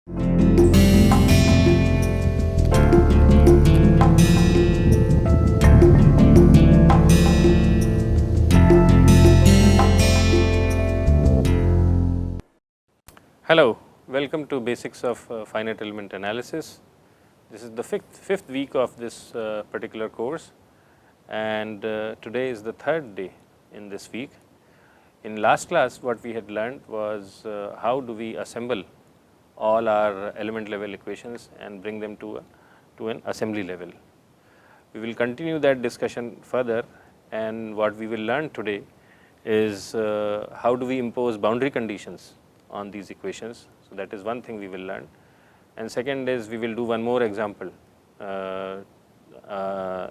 Hello, welcome to Basics of Finite Element Analysis. This is the fifth week of this particular course, and today is the third day in this week. In last class, what we had learned was how do we assemble all our element level equations and bring them to an assembly level. We will continue that discussion further, and what we will learn today is how do we impose boundary conditions on these equations. So, that is one thing we will learn, and second is we will do one more example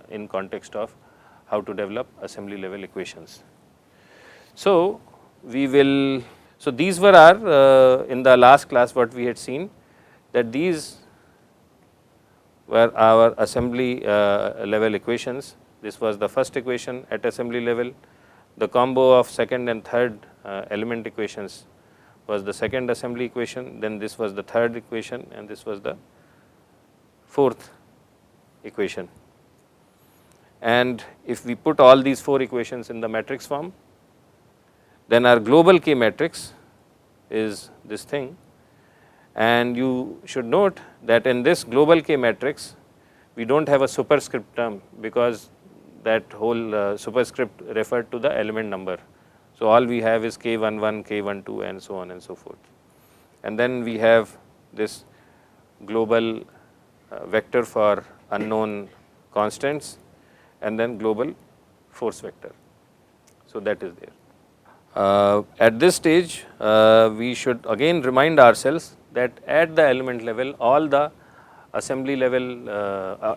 in context of how to develop assembly level equations. So, these were our in the last class what we had seen, that these were our assembly level equations. This was the first equation at assembly level. The combo of second and third element equations was the second assembly equation, then this was the third equation, and this was the fourth equation. And if we put all these four equations in the matrix form, then our global K matrix is this thing. And you should note that in this global K matrix, we do not have a superscript term, because that whole superscript referred to the element number. So, all we have is K11, K12 and so on and so forth. And then we have this global vector for unknown constants, and then global force vector. So, that is there. At this stage, we should again remind ourselves that at the element level, all the assembly level,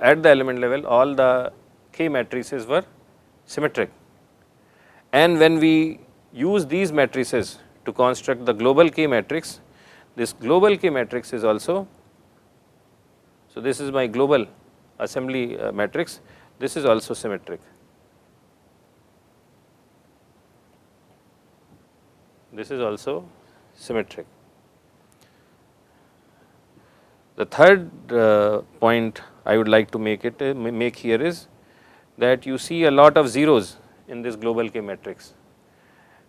at the element level, all the K matrices were symmetric. And when we use these matrices to construct the global K matrix, this global K matrix is also, so this is my global assembly matrix, this is also symmetric. This is also symmetric. The third point I would like to make here is that you see a lot of zeros in this global K matrix,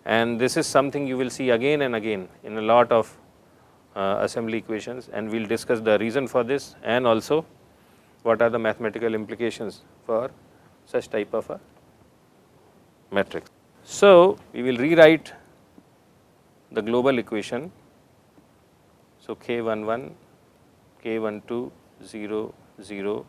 and this is something you will see again and again in a lot of assembly equations, and we will discuss the reason for this and also what are the mathematical implications for such type of a matrix. So, we will rewrite the global equation. So, K11, K12, 0, 0,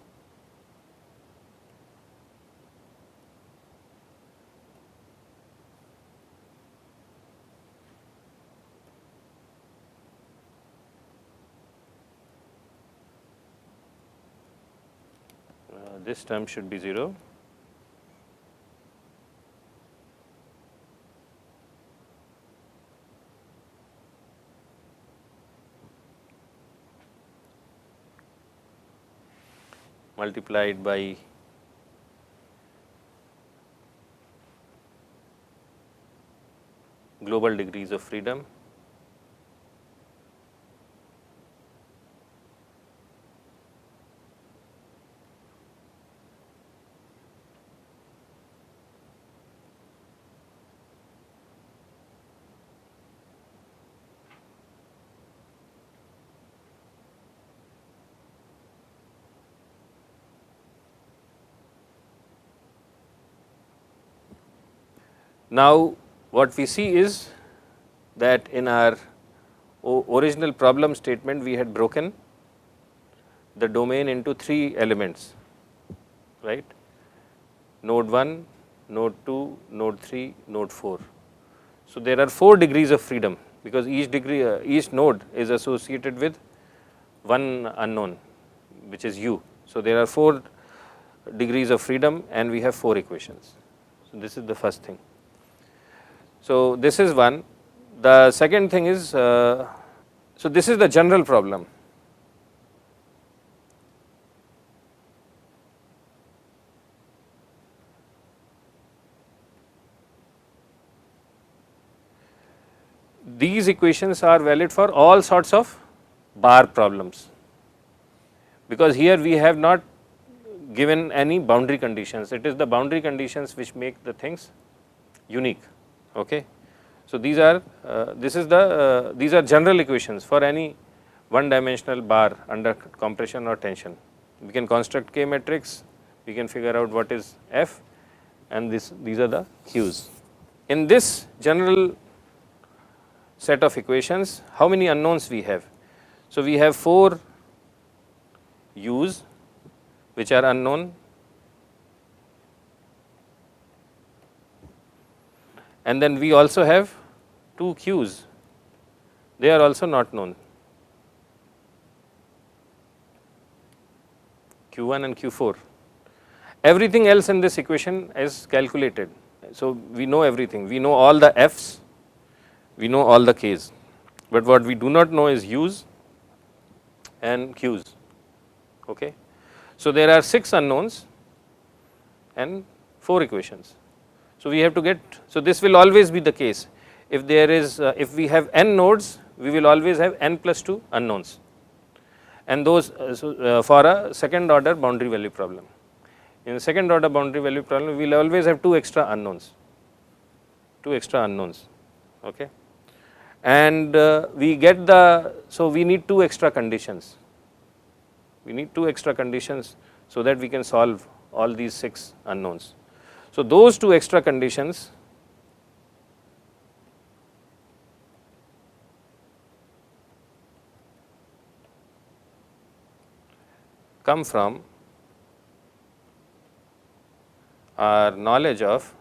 this term should be 0. Multiplied by global degrees of freedom, Now, what we see is that in our original problem statement, we had broken the domain into 3 elements, right? Node 1, node 2, node 3, node 4. So, there are 4 degrees of freedom, because each node is associated with one unknown, which is u. So, there are 4 degrees of freedom and we have 4 equations. So, this is the first thing. So, this is one. The second thing is, so this is the general problem. These equations are valid for all sorts of bar problems, because here we have not given any boundary conditions. It is the boundary conditions which make the things unique. Okay. So, these are these are general equations for any one dimensional bar under compression or tension. We can construct K matrix, we can figure out what is F, and these are the Qs. In this general set of equations, how many unknowns we have? So, we have 4 U's which are unknown, and then we also have 2 Q's, they are also not known, Q1 and Q4. Everything else in this equation is calculated. So, we know everything, we know all the F's, we know all the K's, but what we do not know is U's and Q's. Okay. So, there are 6 unknowns and 4 equations. So, we have to get, so this will always be the case. If there is, if we have n nodes, we will always have n plus 2 unknowns, and those for a second order boundary value problem. In a second order boundary value problem, we will always have 2 extra unknowns, 2 extra unknowns. Okay. And we get the, so we need 2 extra conditions. We need 2 extra conditions so that we can solve all these 6 unknowns. So, those 2 extra conditions come from our knowledge of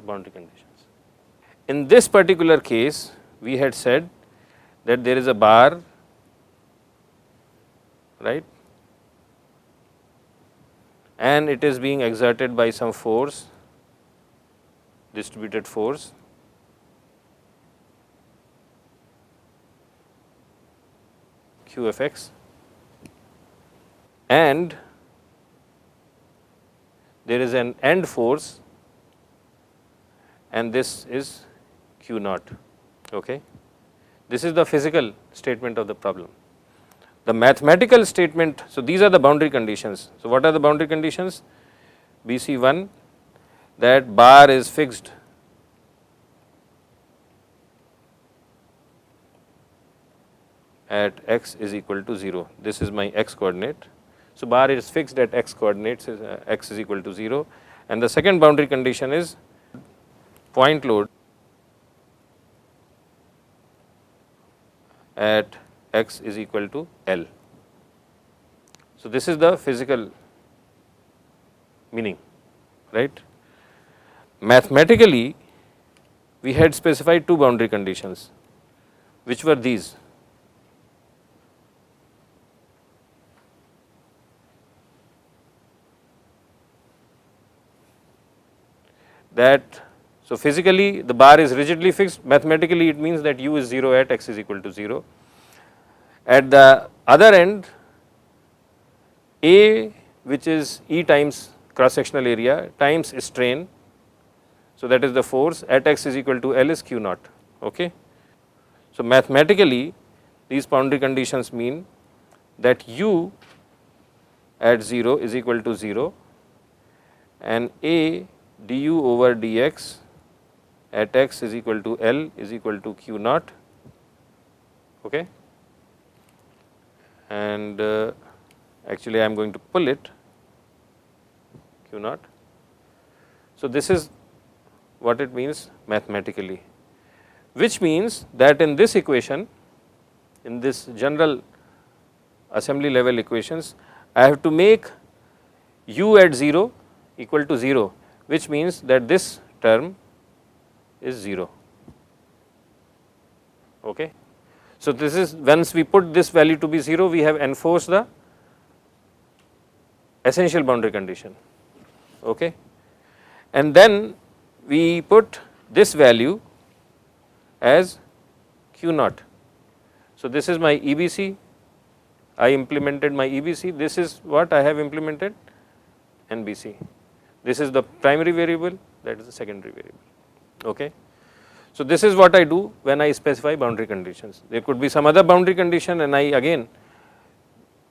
boundary conditions. In this particular case, we had said that there is a bar, right, and it is being exerted by some force, distributed force, Qfx, and there is an end force, and this is Q naught. Okay. This is the physical statement of the problem. The mathematical statement, so these are the boundary conditions. So, what are the boundary conditions? BC1, that bar is fixed at x is equal to 0. This is my x coordinate. So, bar is fixed at x coordinates, x is equal to 0, and the second boundary condition is point load at x is equal to L. So, this is the physical meaning, right. Mathematically, we had specified 2 boundary conditions, which were these. That, so physically the bar is rigidly fixed, mathematically it means that u is 0 at x is equal to 0. At the other end, A, which is E times cross sectional area times strain, so that is the force at x is equal to L is Q naught. Okay. So, mathematically these boundary conditions mean that u at 0 is equal to 0 and A du over dx at x is equal to L is equal to Q naught. Okay. And actually I am going to pull it Q naught. So, this is what it means mathematically, which means that in this equation, in this general assembly level equations, I have to make u at 0 equal to 0, which means that this term is 0. Okay. So, this is once we put this value to be 0, we have enforced the essential boundary condition. Okay. And then we put this value as Q naught. So, this is my EBC I implemented my EBC, this is what I have implemented NBC. This is the primary variable, that is the secondary variable. Okay. So, this is what I do when I specify boundary conditions. There could be some other boundary condition and I again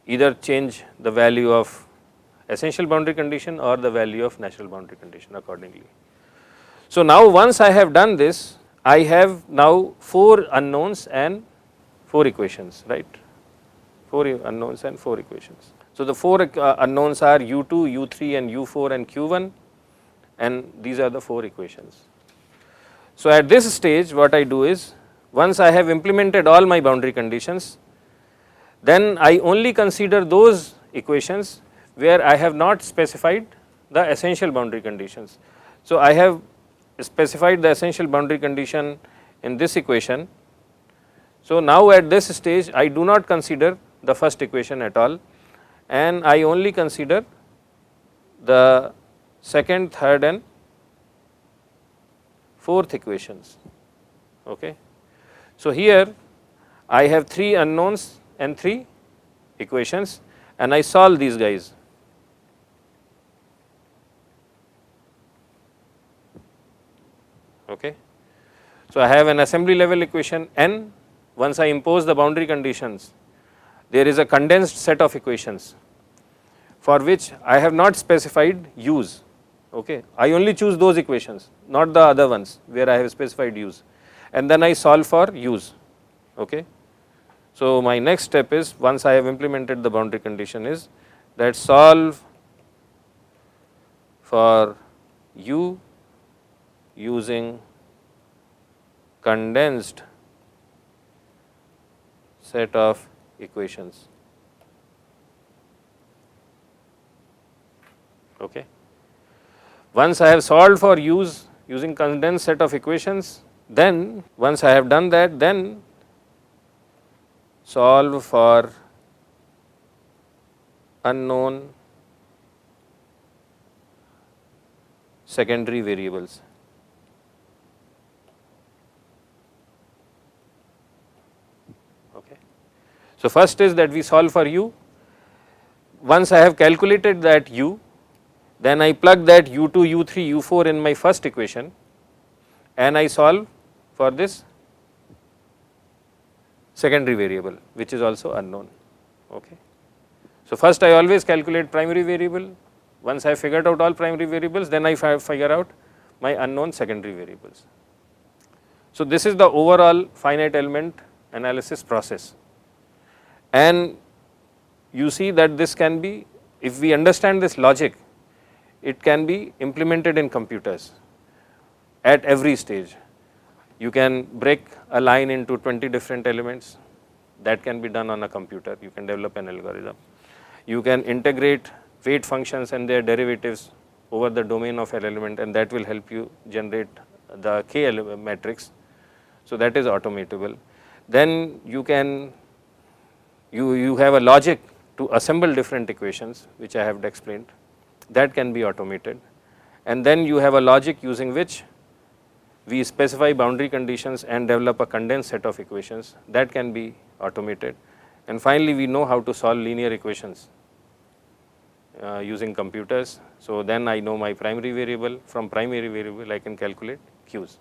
either change the value of essential boundary condition or the value of natural boundary condition accordingly. So, now once I have done this, I have now 4 unknowns and 4 equations, right, 4 unknowns and 4 equations. So, the 4 unknowns are u2, u3 and u4 and q1, and these are the 4 equations. So, at this stage what I do is, once I have implemented all my boundary conditions, then I only consider those equations where I have not specified the essential boundary conditions. So, I have specified the essential boundary condition in this equation. So, now at this stage I do not consider the first equation at all, and I only consider the second, third and fourth equations. Okay. So, here I have 3 unknowns and 3 equations and I solve these guys. Okay. So, I have an assembly level equation n. Once I impose the boundary conditions, there is a condensed set of equations for which I have not specified u's. Okay. I only choose those equations, not the other ones where I have specified u's, and then I solve for u's. Okay. So, my next step is, once I have implemented the boundary condition, is that solve for u using condensed set of equations. Okay. Once I have solved for u's using condensed set of equations, then once I have done that, then solve for unknown secondary variables. Okay. So, first is that we solve for u. Once I have calculated that u, then I plug that u2, u3, u4 in my first equation and I solve for this secondary variable, which is also unknown. Okay. So, first I always calculate primary variable. Once I have figured out all primary variables, then I figure out my unknown secondary variables. So, this is the overall finite element analysis process, and you see that this can be, if we understand this logic, it can be implemented in computers at every stage. You can break a line into 20 different elements, that can be done on a computer. You can develop an algorithm. You can integrate weight functions and their derivatives over the domain of an element, and that will help you generate the K matrix. So, that is automatable. Then you can, you have a logic to assemble different equations, which I have explained, that can be automated. And then you have a logic using which we specify boundary conditions and develop a condensed set of equations, that can be automated. And finally, we know how to solve linear equations using computers. So, then I know my primary variable, from primary variable I can calculate q's.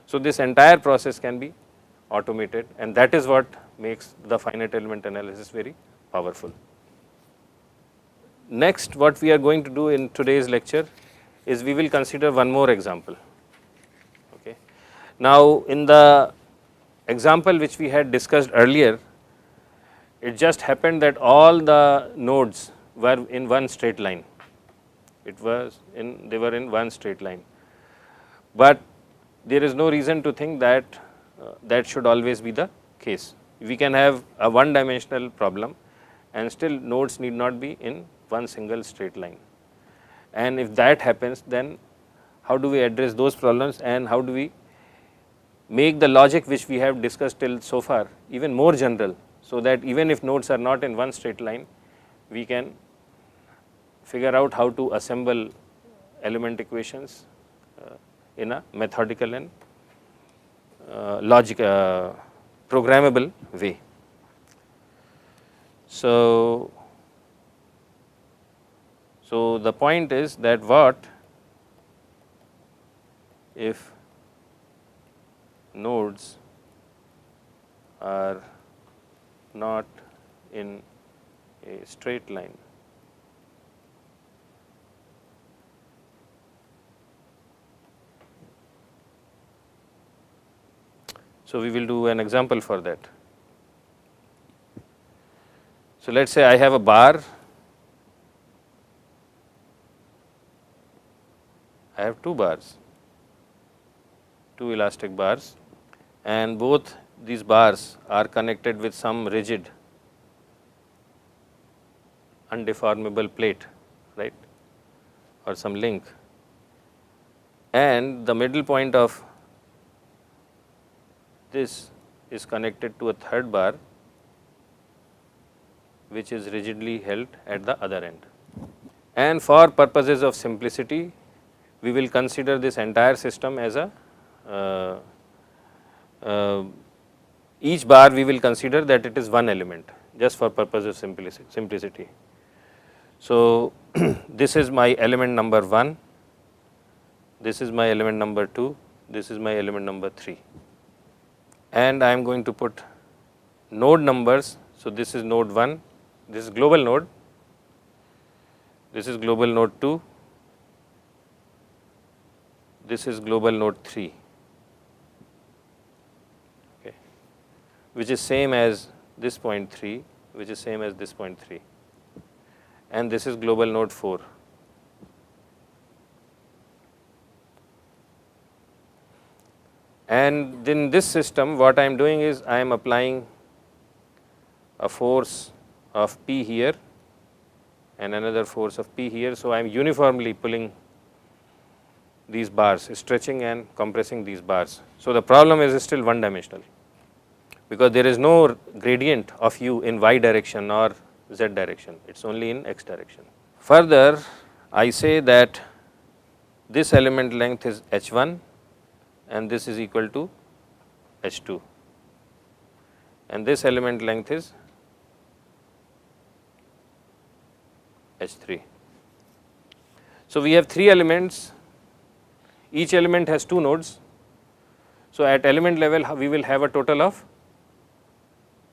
So, this entire process can be automated, and that is what makes the finite element analysis very powerful. Next, what we are going to do in today's lecture is we will consider one more example. Okay. Now, in the example which we had discussed earlier, it just happened that all the nodes were in one straight line. They were in one straight line, but there is no reason to think that that should always be the case. We can have a one dimensional problem and still nodes need not be in one single straight line. And if that happens, then how do we address those problems, and how do we make the logic which we have discussed till so far even more general, so that even if nodes are not in one straight line, we can figure out how to assemble element equations in a methodical and programmable way. So the point is that what if nodes are not in a straight line? So, we will do an example for that. So, let us say I have a bar, I have two bars, two elastic bars, and both these bars are connected with some rigid undeformable plate, right, or some link, and the middle point of this is connected to a third bar which is rigidly held at the other end. And for purposes of simplicity, we will consider this entire system as a each bar we will consider that it is one element, just for purpose of simplicity. So, this is my element number 1, this is my element number 2, this is my element number 3, and I am going to put node numbers. So, this is node 1, this is global node, this is global node 2, this is global node 3, okay, which is same as this point 3, which is same as this point 3, and this is global node 4. And in this system, what I am doing is I am applying a force of P here and another force of P here. So, I am uniformly pulling these bars, stretching and compressing these bars. So, the problem is still one dimensional, because there is no gradient of u in y direction or z direction, it is only in x direction. Further, I say that this element length is h1 and this is equal to h2, and this element length is h3. So, we have 3 elements, each element has 2 nodes. So, at element level we will have a total of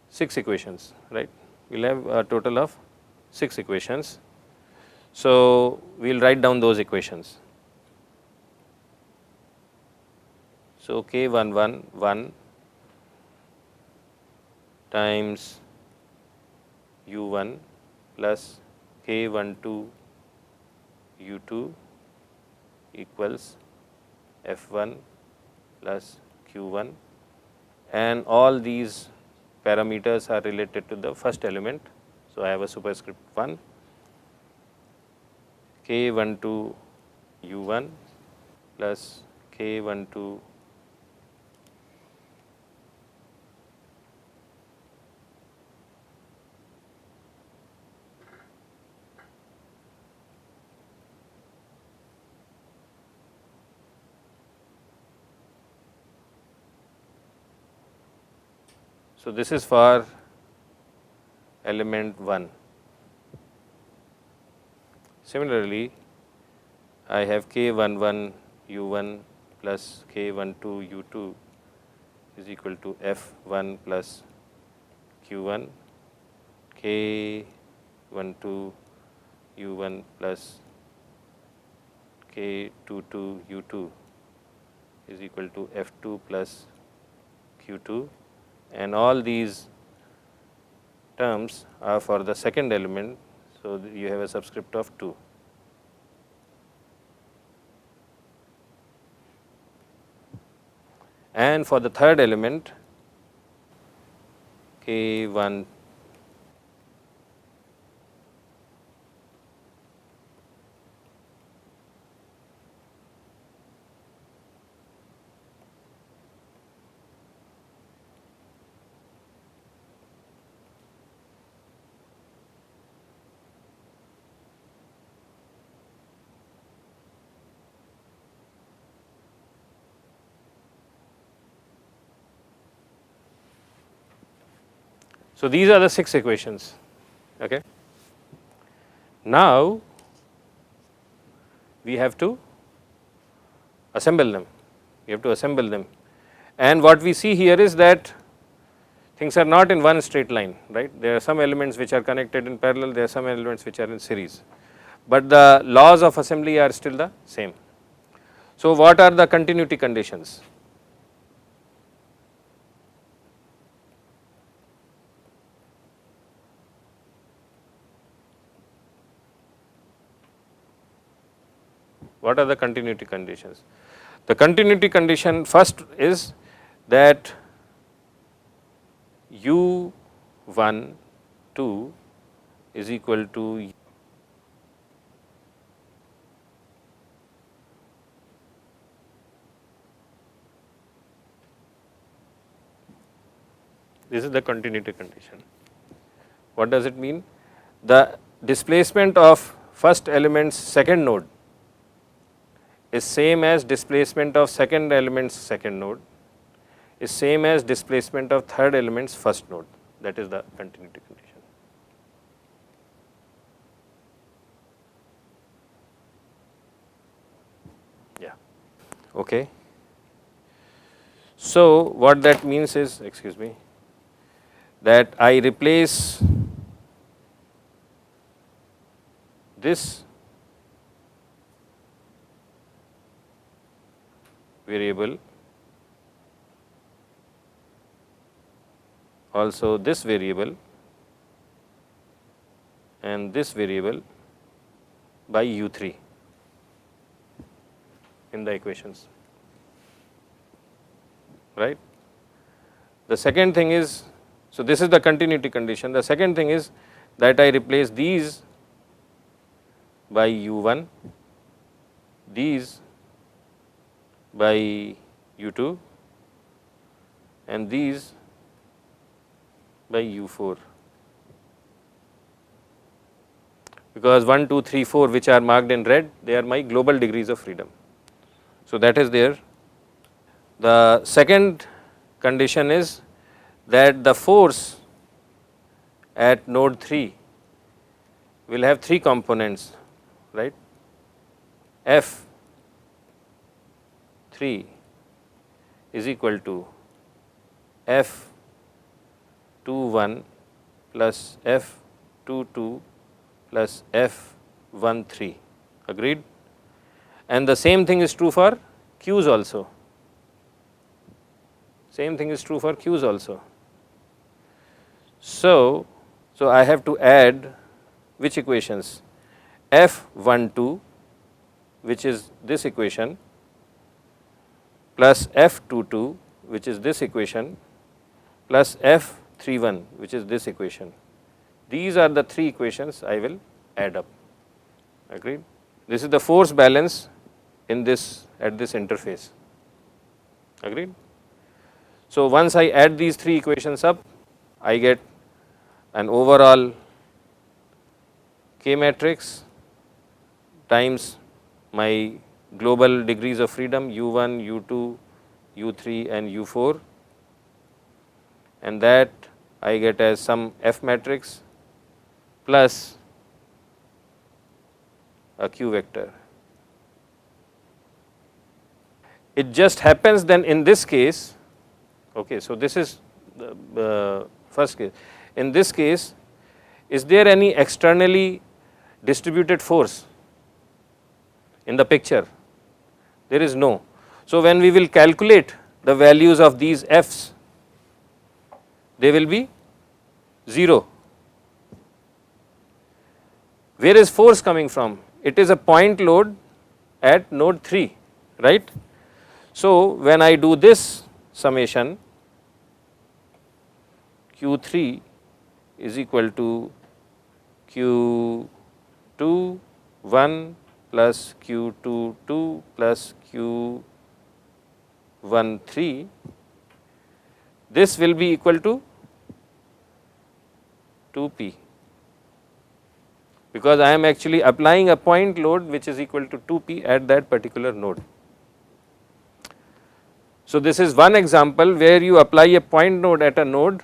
6 equations, right, we will have a total of 6 equations. So, we will write down those equations. So, K11 times U1 plus K12 U2 equals F1 plus Q1, and all these parameters are related to the first element. So, I have a superscript 1, K12 U1 plus K12 So, this is for element 1. Similarly, I have K11 U1 plus K12 U2 is equal to F1 plus Q1, K12 U1 plus K22 U2 is equal to F2 plus Q2, and all these terms are for the second element. So, you have a subscript of 2. And for the third element, K1 So, these are the 6 equations. Okay. Now, we have to assemble them, we have to assemble them, and what we see here is that things are not in one straight line, right. There are some elements which are connected in parallel, there are some elements which are in series, but the laws of assembly are still the same. So, what are the continuity conditions? What are the continuity conditions? The continuity condition first is that U1 2 is equal to this is the continuity condition. What does it mean? The displacement of first element's second node is same as displacement of second element's second node is same as displacement of third element's first node, that is the continuity condition. Yeah, okay. So, what that means is, excuse me, that I replace this variable, also this variable and this variable by U3 in the equations, right. The second thing is, so this is the continuity condition. The second thing is that I replace these by U1, these by U2 and these by U4, because 1, 2, 3, 4 which are marked in red, they are my global degrees of freedom. So, that is there. The second condition is that the force at node 3 will have 3 components, right. F 3 is equal to F 21 plus F 22 plus F 13, agreed, and the same thing is true for Q's also, same thing is true for Q's also. So, I have to add which equations? F12 which is this equation plus F22 which is this equation plus F31 which is this equation. These are the 3 equations I will add up, agreed. This is the force balance in this at this interface, agreed. So, once I add these 3 equations up, I get an overall K matrix times my global degrees of freedom U1, U2, U3 and U4, and that I get as some F matrix plus a Q vector. It just happens then in this case, okay, so this is the first case. In this case, is there any externally distributed force in the picture? There is no. So, when we will calculate the values of these F's, they will be 0. Where is force coming from? It is a point load at node 3, right. So, when I do this summation, Q3 is equal to Q2 1 plus Q2 2 plus Q1 3, this will be equal to 2p, because I am actually applying a point load which is equal to 2p at that particular node. So, this is one example where you apply a point load at a node.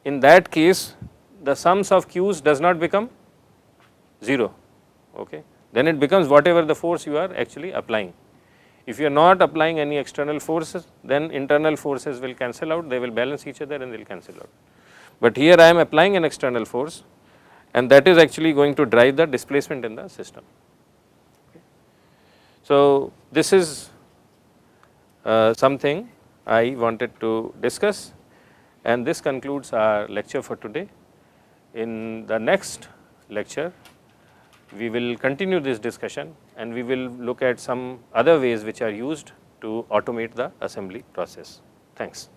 In that case, the sums of q's does not become 0, okay. Then it becomes whatever the force you are actually applying. If you are not applying any external forces, then internal forces will cancel out, they will balance each other and they will cancel out. But here I am applying an external force, and that is actually going to drive the displacement in the system. Okay. So, this is something I wanted to discuss, and this concludes our lecture for today. In the next lecture, we will continue this discussion and we will look at some other ways which are used to automate the assembly process. Thanks.